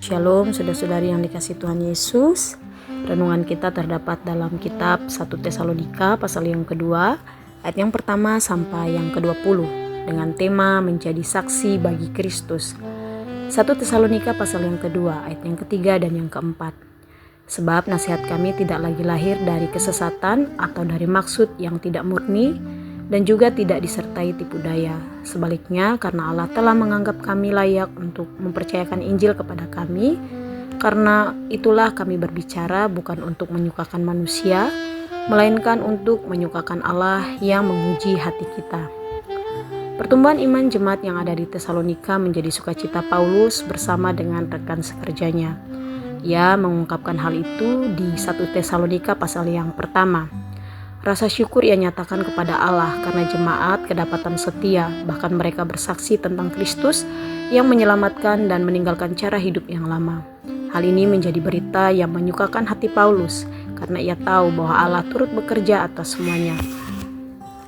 Shalom saudara-saudari yang dikasihi Tuhan Yesus. Renungan kita terdapat dalam kitab 1 Tesalonika pasal yang kedua, ayat yang pertama sampai yang ke-20 dengan tema menjadi saksi bagi Kristus. 1 Tesalonika pasal yang kedua, ayat yang ketiga dan yang keempat. Sebab nasihat kami tidak lagi lahir dari kesesatan atau dari maksud yang tidak murni, dan juga tidak disertai tipu daya. Sebaliknya, karena Allah telah menganggap kami layak untuk mempercayakan Injil kepada kami, karena itulah kami berbicara bukan untuk menyukakan manusia, melainkan untuk menyukakan Allah yang menguji hati kita. Pertumbuhan iman jemaat yang ada di Tesalonika menjadi sukacita Paulus bersama dengan rekan sekerjanya. Ia mengungkapkan hal itu di 1 Tesalonika pasal yang pertama. Rasa syukur ia nyatakan kepada Allah karena jemaat kedapatan setia, bahkan mereka bersaksi tentang Kristus yang menyelamatkan dan meninggalkan cara hidup yang lama. Hal ini menjadi berita yang menyukakan hati Paulus karena ia tahu bahwa Allah turut bekerja atas semuanya.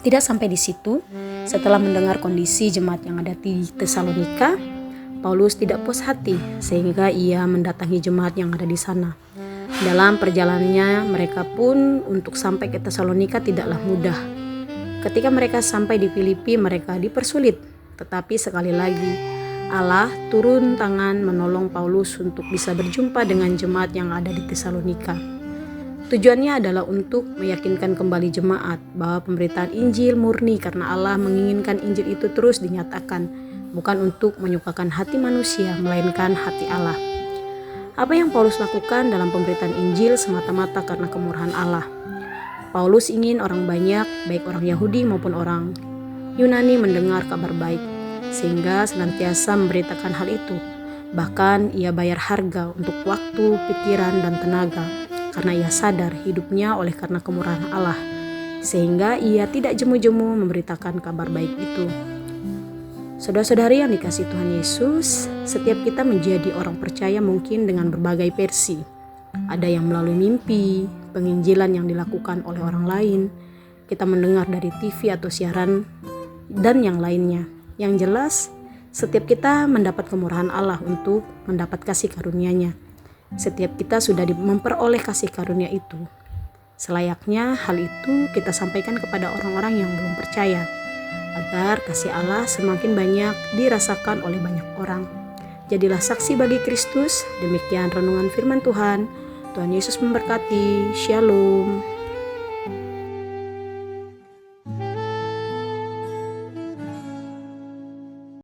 Tidak sampai di situ, setelah mendengar kondisi jemaat yang ada di Tesalonika, Paulus tidak puas hati sehingga ia mendatangi jemaat yang ada di sana. Dalam perjalanannya mereka pun untuk sampai ke Tesalonika tidaklah mudah. Ketika mereka sampai di Filipi mereka dipersulit, tetapi sekali lagi Allah turun tangan menolong Paulus untuk bisa berjumpa dengan jemaat yang ada di Tesalonika. Tujuannya adalah untuk meyakinkan kembali jemaat bahwa pemberitaan Injil murni karena Allah menginginkan Injil itu terus dinyatakan, bukan untuk menyukakan hati manusia melainkan hati Allah. Apa yang Paulus lakukan dalam pemberitaan Injil semata-mata karena kemurahan Allah. Paulus ingin orang banyak, baik orang Yahudi maupun orang Yunani mendengar kabar baik, sehingga senantiasa memberitakan hal itu. Bahkan ia bayar harga untuk waktu, pikiran, dan tenaga, karena ia sadar hidupnya oleh karena kemurahan Allah, sehingga ia tidak jemu-jemu memberitakan kabar baik itu. Saudara-saudari yang dikasihi Tuhan Yesus, setiap kita menjadi orang percaya mungkin dengan berbagai versi. Ada yang melalui mimpi, penginjilan yang dilakukan oleh orang lain, kita mendengar dari TV atau siaran, dan yang lainnya. Yang jelas, setiap kita mendapat kemurahan Allah untuk mendapat kasih karunia-Nya. Setiap kita sudah memperoleh kasih karunia itu. Selayaknya hal itu kita sampaikan kepada orang-orang yang belum percaya, agar kasih Allah semakin banyak dirasakan oleh banyak orang. Jadilah saksi bagi Kristus. Demikian renungan firman Tuhan. Tuhan Yesus memberkati. Shalom.